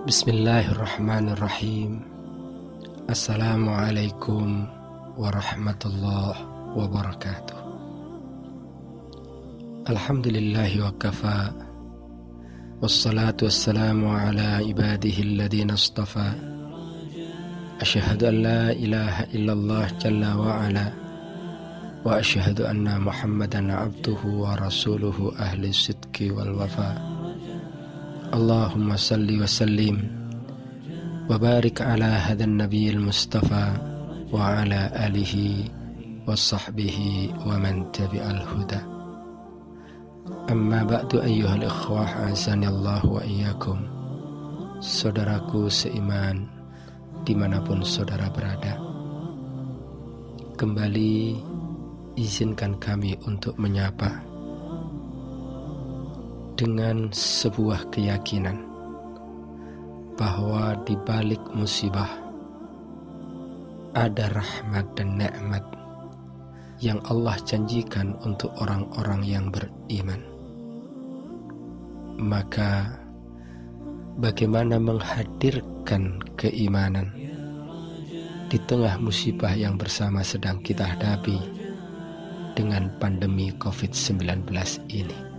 Bismillahirrahmanirrahim. Assalamualaikum warahmatullahi wabarakatuh. Alhamdulillahi wa kafa. Wassalatu wassalamu ala ibadihi alladhina astafa. Asyhadu an la ilaha illallah jalla wa ala. Wa asyhadu anna Muhammadan abduhu wa rasuluhu ahli sidqi wal wafa. Allahumma salli wa sallim wa barik ala hadan nabiyil mustafa wa ala alihi wa sahbihi wa man tabi'al huda. Amma ba'du ayyuhal ikhwah, azani Allah wa iyyakum. Saudaraku seiman dimanapun saudara berada, kembali izinkan kami untuk menyapa dengan sebuah keyakinan bahwa di balik musibah ada rahmat dan nikmat yang Allah janjikan untuk orang-orang yang beriman. Maka bagaimana menghadirkan keimanan di tengah musibah yang bersama sedang kita hadapi dengan pandemi COVID-19 ini?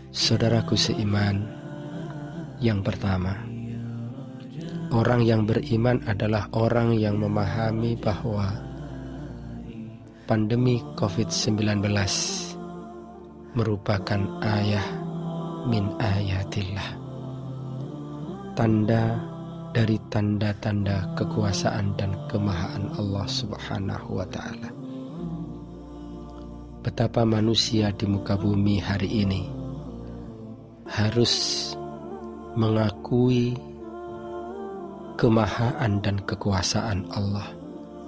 Saudaraku seiman, yang pertama, orang yang beriman adalah orang yang memahami bahwa pandemi COVID-19 merupakan ayah min ayatillah, tanda dari tanda-tanda kekuasaan dan kemahaan Allah Subhanahu wa ta'ala. Betapa manusia di muka bumi hari ini harus mengakui kemahaan dan kekuasaan Allah,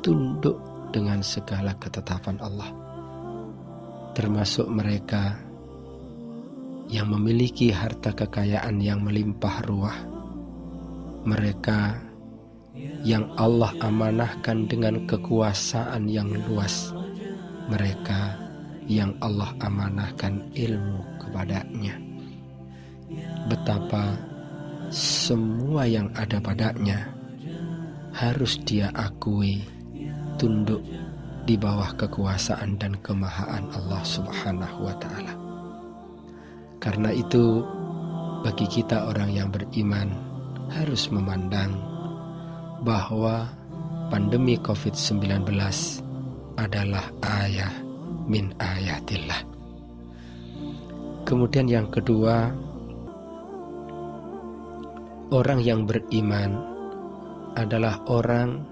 tunduk dengan segala ketetapan Allah, termasuk mereka yang memiliki harta kekayaan yang melimpah ruah, mereka yang Allah amanahkan dengan kekuasaan yang luas, mereka yang Allah amanahkan ilmu kepadanya. Betapa semua yang ada padanya harus dia akui tunduk di bawah kekuasaan dan kemahaan Allah Subhanahu wa ta'ala. Karena itu bagi kita orang yang beriman harus memandang bahwa pandemi COVID-19 adalah ayah min ayatillah. Kemudian yang kedua, orang yang beriman adalah orang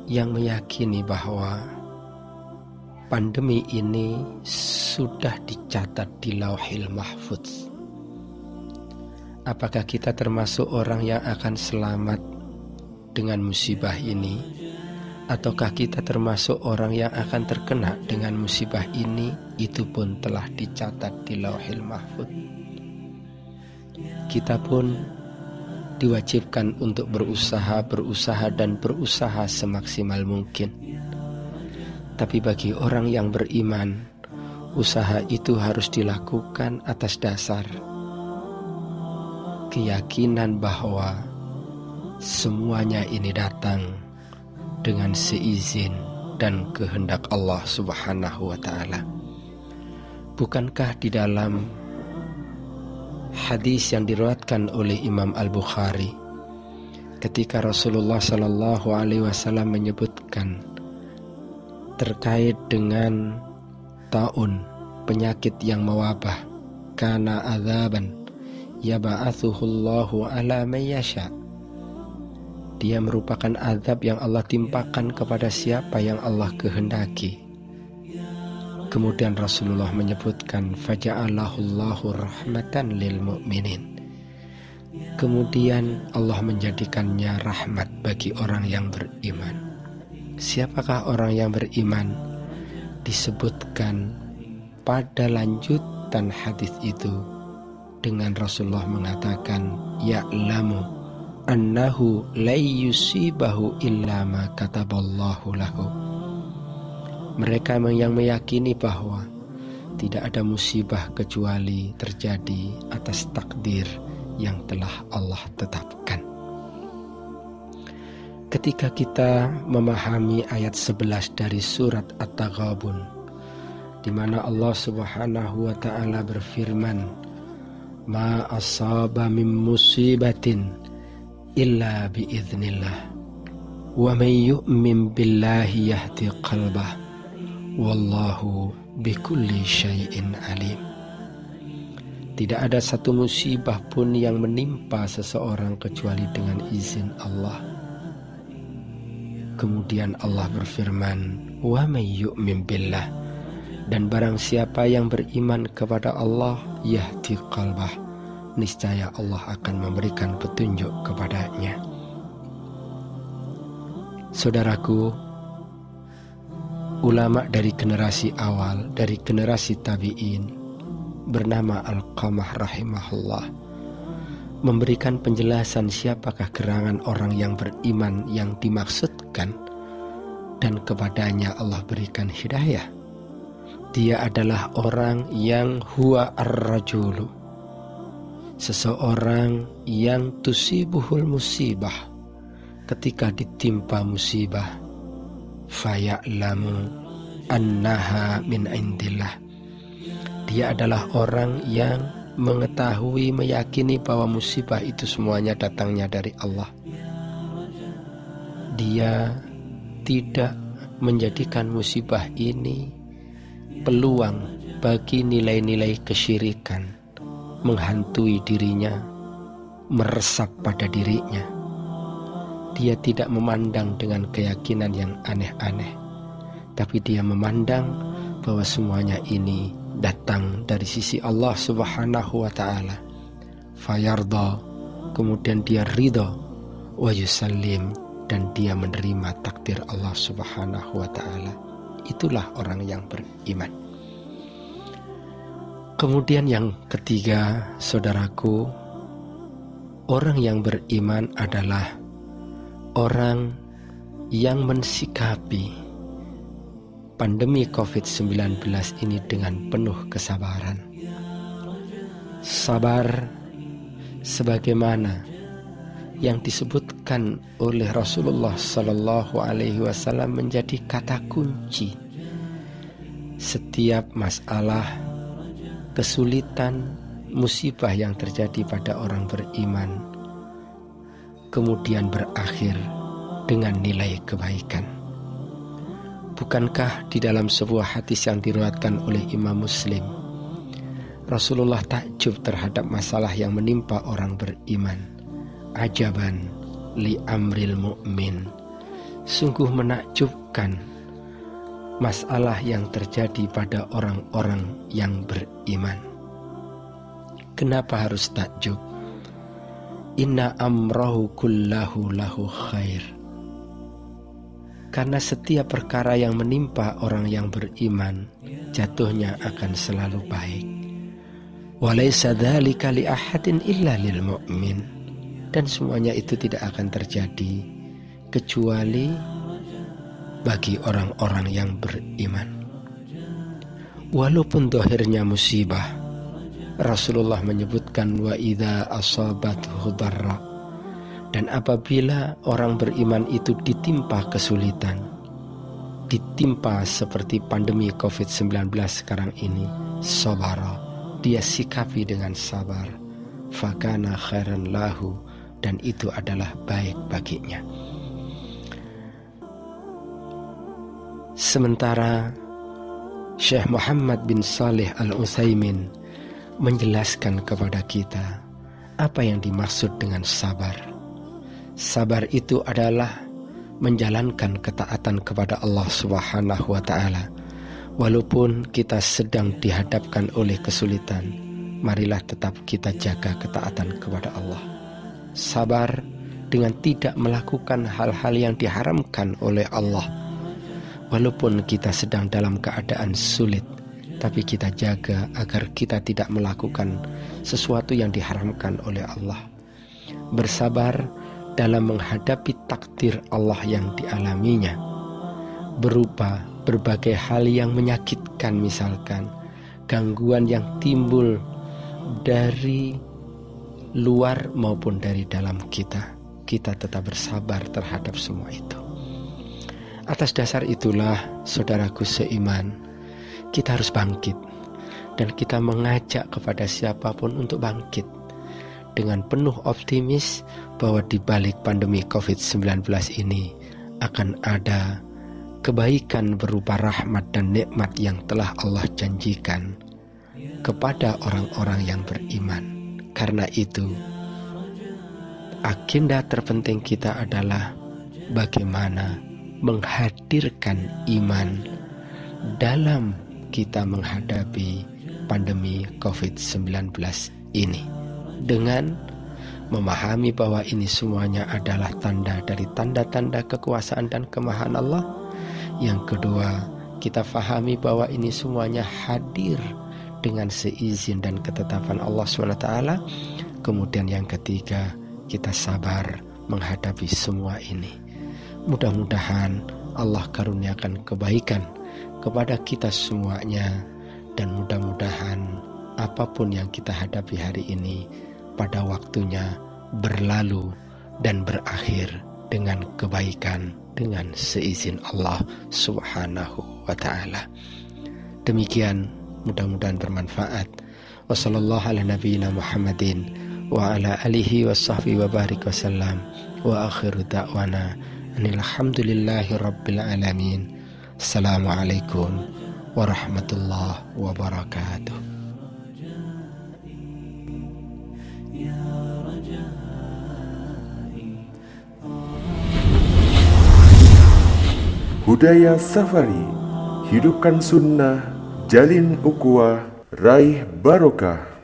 yang meyakini bahwa pandemi ini sudah dicatat di Lauhil Mahfuz. Apakah kita termasuk orang yang akan selamat dengan musibah ini, ataukah kita termasuk orang yang akan terkena dengan musibah ini? Itu pun telah dicatat di Lauhil Mahfuz. Kita pun diwajibkan untuk berusaha semaksimal mungkin. Tapi bagi orang yang beriman, usaha itu harus dilakukan atas dasar keyakinan bahwa semuanya ini datang dengan seizin dan kehendak Allah Subhanahu wa ta'ala. Bukankah di dalam hadis yang diriwayatkan oleh Imam Al-Bukhari, ketika Rasulullah sallallahu alaihi wasallam menyebutkan terkait dengan taun, penyakit yang mewabah, kana adzaban yab'atsuhullahu ala man yasha, dia merupakan azab yang Allah timpakan kepada siapa yang Allah kehendaki. Kemudian Rasulullah menyebutkan faja'alahullahu rahmatan lil mu'minin, kemudian Allah menjadikannya rahmat bagi orang yang beriman. Siapakah orang yang beriman? Disebutkan pada lanjutan hadis itu dengan Rasulullah mengatakan ya'lamu annahu la yusibahu illa ma kataballahu lahu. Mereka yang meyakini bahwa tidak ada musibah kecuali terjadi atas takdir yang telah Allah tetapkan. Ketika kita memahami ayat 11 dari surat At-Taghabun, di mana Allah Subhanahu wa taala berfirman, "Ma asaba min musibatin illa biiznillah, wa man yu'min billahi yahdi qalbah, wallahu bikulli syai'in alim." Tidak ada satu musibah pun yang menimpa seseorang kecuali dengan izin Allah. Kemudian Allah berfirman, "Wa may yu'min billah," dan barang siapa yang beriman kepada Allah, yahdi qalbah, niscaya Allah akan memberikan petunjuk kepadanya. Saudaraku, ulama dari generasi awal, dari generasi tabi'in, bernama Alqamah rahimahullah, memberikan penjelasan siapakah gerangan orang yang beriman yang dimaksudkan, dan kepadanya Allah berikan hidayah. Dia adalah orang yang huwa ar-rajulu, seseorang yang tusibuhul musibah, ketika ditimpa musibah, faya'lamu annaha min indillah. Dia adalah orang yang mengetahui, meyakini bahwa musibah itu semuanya datangnya dari Allah. Dia tidak menjadikan musibah ini peluang bagi nilai-nilai kesyirikan menghantui dirinya, meresap pada dirinya. Dia tidak memandang dengan keyakinan yang aneh-aneh, tapi dia memandang bahwa semuanya ini datang dari sisi Allah Subhanahu wa ta'ala. Fayarda, kemudian dia ridha, wa yusallim, dan dia menerima takdir Allah Subhanahu wa ta'ala. Itulah orang yang beriman. Kemudian yang ketiga, saudaraku, orang yang beriman adalah orang yang mensikapi pandemi COVID-19 ini dengan penuh kesabaran. Sabar sebagaimana yang disebutkan oleh Rasulullah Sallallahu Alaihi Wasallam menjadi kata kunci. Setiap masalah, kesulitan, musibah yang terjadi pada orang beriman kemudian berakhir dengan nilai kebaikan. Bukankah di dalam sebuah hadis yang diriwayatkan oleh Imam Muslim, Rasulullah takjub terhadap masalah yang menimpa orang beriman. Ajaban li amril mu'min, sungguh menakjubkan masalah yang terjadi pada orang-orang yang beriman. Kenapa harus takjub? Inna amrahu kullahu lahu khair. Karena setiap perkara yang menimpa orang yang beriman, jatuhnya akan selalu baik. Walaysa dzalika li ahadin illa lil mu'min. Dan semuanya itu tidak akan terjadi kecuali bagi orang-orang yang beriman. Walaupun zahirnya musibah, Rasulullah menyebutkan wa idza asabathu dharra. Dan apabila orang beriman itu ditimpa kesulitan, ditimpa seperti pandemi COVID-19 sekarang ini, sabara, dia sikapi dengan sabar, fakana khairan lahu, dan itu adalah baik baginya. Sementara Syekh Muhammad bin Saleh Al-Utsaimin menjelaskan kepada kita apa yang dimaksud dengan sabar. Sabar itu adalah menjalankan ketaatan kepada Allah Subhanahu wa ta'ala. Walaupun kita sedang dihadapkan oleh kesulitan, marilah tetap kita jaga ketaatan kepada Allah. Sabar dengan tidak melakukan hal-hal yang diharamkan oleh Allah. Walaupun kita sedang dalam keadaan sulit, tapi kita jaga agar kita tidak melakukan sesuatu yang diharamkan oleh Allah. Bersabar dalam menghadapi takdir Allah yang dialaminya, berupa berbagai hal yang menyakitkan, misalkan gangguan yang timbul dari luar maupun dari dalam kita tetap bersabar terhadap semua itu. Atas dasar itulah, saudaraku seiman, kita harus bangkit. Dan kita mengajak kepada siapapun untuk bangkit dengan penuh optimis bahwa di balik pandemi COVID-19 ini akan ada kebaikan berupa rahmat dan nikmat yang telah Allah janjikan kepada orang-orang yang beriman. Karena itu, agenda terpenting kita adalah bagaimana menghadirkan iman dalam kita menghadapi pandemi COVID-19 ini, dengan memahami bahwa ini semuanya adalah tanda dari tanda-tanda kekuasaan dan kemahaan Allah. Yang kedua, kita fahami bahwa ini semuanya hadir dengan seizin dan ketetapan Allah SWT. Kemudian yang ketiga, kita sabar menghadapi semua ini. Mudah-mudahan Allah karuniakan kebaikan kepada kita semuanya, dan mudah-mudahan apapun yang kita hadapi hari ini pada waktunya berlalu dan berakhir dengan kebaikan dengan seizin Allah Subhanahu wa ta'ala. Demikian, mudah-mudahan bermanfaat. Wassallallahu ala nabiyyina Muhammadin wa ala alihi wasahbihi wa barik wasallam. Wa akhiru da'wana alhamdulillahi rabbil alamin. Assalamualaikum warahmatullahi wabarakatuh. Budaya Safari, hidupkan sunnah, jalin ukhuwah, raih barokah.